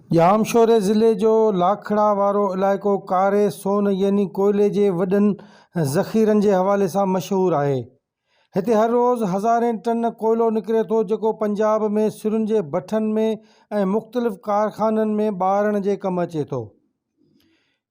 जामशोरे ज़िले जो लाखड़ा वारो इलाइक़ो कारे सोन यानी कोयले जे वॾनि ज़ख़ीरनि जे हवाले सां मशहूरु आहे। हिते हर रोज़ हज़ारें टन कोयलो निकिरे थो जेको पंजाब में सिरुनि जे भठनि में ऐं मुख़्तलिफ़ कारख़ाननि में ॿारण जे कमु अचे थो।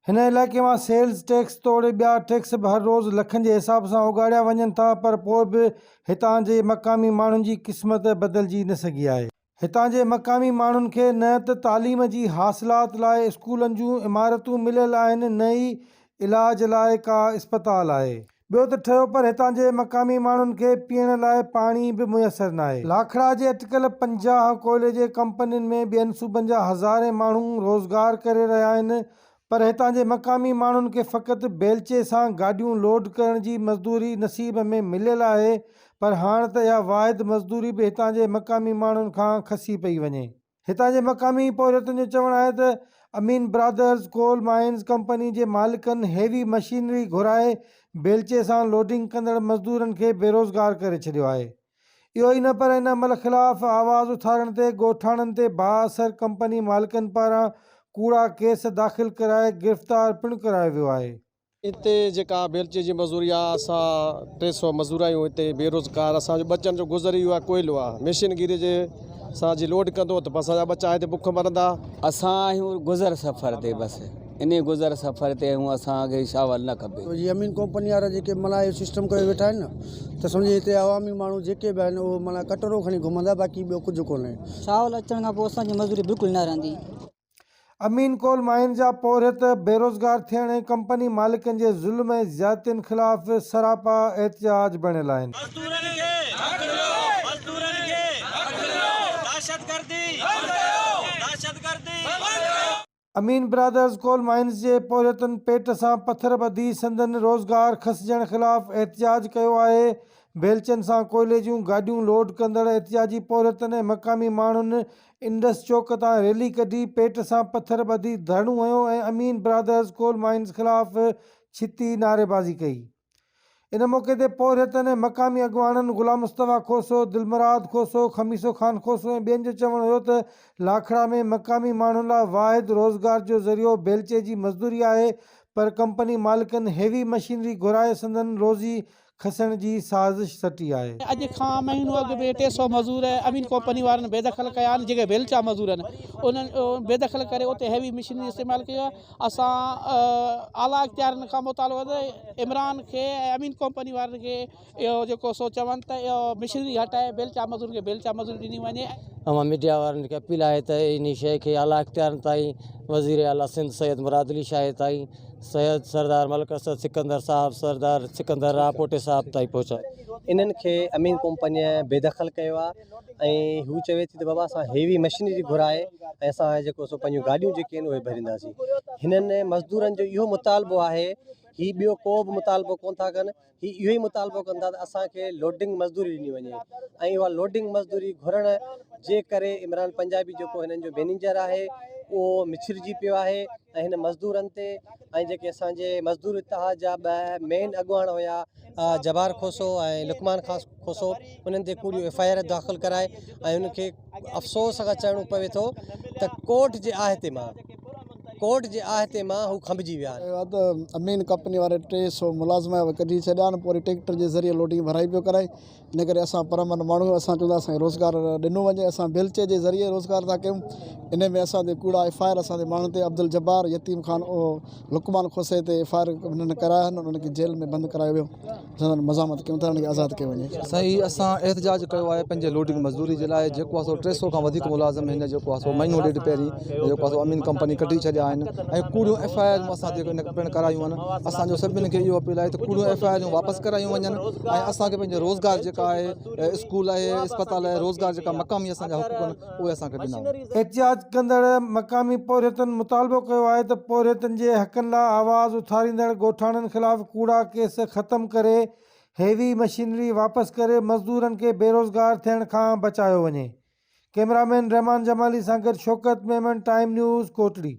हिन इलाइक़े मां सेल्स टैक्स तोड़े ॿिया टैक्स बि हर रोज़ लखनि जे हिसाब सां उगाड़िया वञनि था, पर पोइ बि हितां जे मक़ामी माण्हुनि जी क़िस्मत बदिलिजी न सघी आहे। हितां जे मक़ामी माण्हुनि खे न त तालीम जी हासिलात लाइ स्कूलनि जूं इमारतूं मिलियल आहिनि, न ई इलाज लाइ का इस्पताल आहे। ॿियो त ठहियो पर हितां जे मक़ामी माण्हुनि खे पीअण लाइ पाणी बि मुयसरु न आहे। लाखड़ा जे अटिकल 50 कोयले जे कंपनियुनि में ॿियनि सूबनि जा हज़ारे माण्हू रोज़गार करे रहिया आहिनि, पर हितां जे मक़ामी माण्हुनि खे फ़क़ति बेलचे सां गाॾियूं लोड करण जी मज़दूरी नसीब में मिलियल आहे, पर हाणे त इहा वाहिद मज़दूरी बि हितां जे मक़ामी माण्हुनि खां खसी पई वञे। हितां जे मक़ामी पौरियतुनि जो चवणु आहे त अमीन ब्रादर्स कोल माइंस कंपनी जे मालिकनि हेवी मशीनरी घुराए बेलचे सां लोडिंग कंदड़ मज़दूरनि खे बेरोज़गार करे छॾियो आहे। इहो ई न पर इन अमल ख़िलाफ़ आवाज़ उथारण ते ॻोठाणनि ते बाअसर कंपनी मालिकनि पारां कूड़ा केस दाख़िल कराए गिरफ़्तार पिणु करायो वियो आहे। इते जेका बेलचे जी मज़दूरी आहे, असां 300 मज़दूर आहियूं हिते बेरोज़गार। असांजो बचनि जो गुज़र इहो आहे, कोयलो आहे, मशीनगिरी जे असांजी लोड कंदो त असांजा बच्चा हिते बुख मरंदा। असां आहियूं गुज़र सफ़र ते, बसि इन गुज़र सफ़र ते आहियूं, असांखे शावल न खपे। जी अमीन कंपनी वारा जेके माना इहो सिस्टम करे वेठा आहिनि न, त सम्झि हिते अवामी माण्हू जेके बि आहिनि उहो माना कटोरो खणी घुमंदा, बाक़ी ॿियो कुझु कोन्हे। शावल अचण खां पोइ असांजी मज़दूरी बिल्कुलु न रहंदी। अमीन कोल माइन जा पौरियत बेरोज़गार थियण ऐं कंपनी मालिकनि जे ज़ुल्म ऐं ज़्यादतियुनि ख़िलाफ़ सरापा एहतिजाज बणियल आहिनि। अमीन ब्रादर्स कोल माइंस जे पौरियतुनि पेट सां पथर ॿधी संदनि रोज़गार खसिजण ख़िलाफ़ एहतिजाज कयो आहे। बेलचनि सां कोयले जूं गाॾियूं लोड कंदड़ एहतिजाजी पौरियतुनि ऐं मक़ामी माण्हुनि इंडस चौक तां रैली कढी पेट सां पथर ॿधी धरणो हयो ऐं अमीन ब्रादर्स कोल माइंस ख़िलाफ़ छिती नारेबाज़ी कई। इन मौक़े ते पौरियतुनि ऐं मक़ामी अॻुवाणनि गुलाम मुस्तफ़ा खोसो, दिलमराद खोसो, खमीसो ख़ान खोसो ऐं ॿियनि जो चवणु हुयो त लाखड़ा में मक़ामी माण्हुनि लाइ वाहिद रोज़गार जो ज़रियो बेलचे जी मज़दूरी आहे, पर कंपनी मालिकनि हेवी मशीनरी घुराए संदनि रोज़ी खसण जी साज़िश सटी आहे। अॼु खां महीनो अॻु में 300 मज़दूर अमीन कंपनी वारनि बेदख़ल कया आहिनि। जेके बेलचा मज़दूर आहिनि उन्हनि बेदख़ल करे उते हैवी मशीनरी इस्तेमालु कयो आहे। असां आला इख़्तियारनि खां मुतालो इमरान खे ऐं अमीन कंपनी वारनि खे इहो जेको सो चवनि त इहो मशीनरी हटाए बेलचा मज़दूर खे बेलचा मज़दूरी ॾिनी वञे। अमां मीडिया वारनि खे अपील आहे त इन शइ खे आला इख़्तियारनि ताईं, वज़ीर आला सिंध सैयद मुराद अली शाह ताईं, सैयद सरदार मलिक असद सिकंदर साहब, सरदार सिकंदर रापोटे साहब ताईं पहुचाए। इन्हनि खे अमीन कंपनीअ बेदख़ल कयो आहे ऐं हू चवे थी त बाबा असां हेवी मशीनरी घुराए ऐं असां जेको सो पंहिंजूं गाॾियूं जेके आहिनि उहे भरींदासीं। हिननि मज़दूरनि जो इहो मुतालबो आहे, ही ॿियो को बि मुतालबो कोन था कनि, ही इहो ई मुतालबो कंदा त असांखे लोडिंग मज़दूरी ॾिनी वञे। ऐं उहा लोडिंग मज़दूरी घुरण जे करे इमरान पंजाबी जेको हिननि जो मैनेजर आहे उहो मिछिरिजी पियो आहे ऐं हिन मज़दूरनि ते ऐं जेके असांजे मज़दूर इतिहाद जा ॿ मेन अॻुवाण हुया जबार खोसो ऐं लुकमान खोसो, उन्हनि ते पूरियूं FIR दाख़िल कराए ऐं उनखे अफ़सोस सां चवणो पवे थो त कोर्ट जे आहते मां हू खंभिजी विया आहिनि। अमीन कंपनी वारे 300 मुलाज़िम कढी छॾिया आहिनि, पोइ ट्रैक्टर जे ज़रिए लोडिंग भराई पियो कराए। इन करे असां परमन माण्हू असां चवंदा असांखे रोज़गार ॾिनो वञे, असां बेलचे जे ज़रिए रोज़गार था कयूं। इन में असांजे कूड़ा FIR असांजे माण्हुनि ते अब्दुल जब्बार, यतीम ख़ान, लुकमान खोसे ते FIR उन्हनि कराया आहिनि, उन्हनि खे जेल में बंदि करायो वियो। असां मज़ामत कयूं था, उन्हनि खे आज़ादु कयो वञे। सही असां एहतिजाज कयो आहे पंहिंजे लोडिंग मज़दूरी जे लाइ। जेको आहे सो 300 खां वधीक मुलाज़िम हिन जेको आहे सो महीनो ॾेढ पहिरीं जेको आहे सो अमीन कंपनी कढी छॾिया आहिनि ऐं कूड़ियूं FIR असां जेको इन पिणु करायूं आहिनि। असांजो सभिनी खे इहो अपील आहे त कूड़ियूं FIR वापसि करायूं वञनि ऐं असांखे पंहिंजो रोज़गार जेका आहे, स्कूल आहे, इस्पताल आहे, रोज़गार जेका मक़ामी असांजा हुक़ूक़ आहिनि उहे असांखे ॾिना। एहतिजाज कंदड़ मक़ामी पौरियतुनि मुतालबो कयो आहे त पौरियतुनि जे हक़नि लाइ आवाज़ उथारींदड़ ॻोठाणनि ख़िलाफ़ कूड़ा केस ख़तमु करे हेवी मशीनरी वापसि करे मज़दूरनि खे बेरोज़गार थियण खां बचायो वञे। कैमरामैन रहमान जमाली सां गॾु शौकत मेमन, टाइम न्यूज़, कोटड़ी।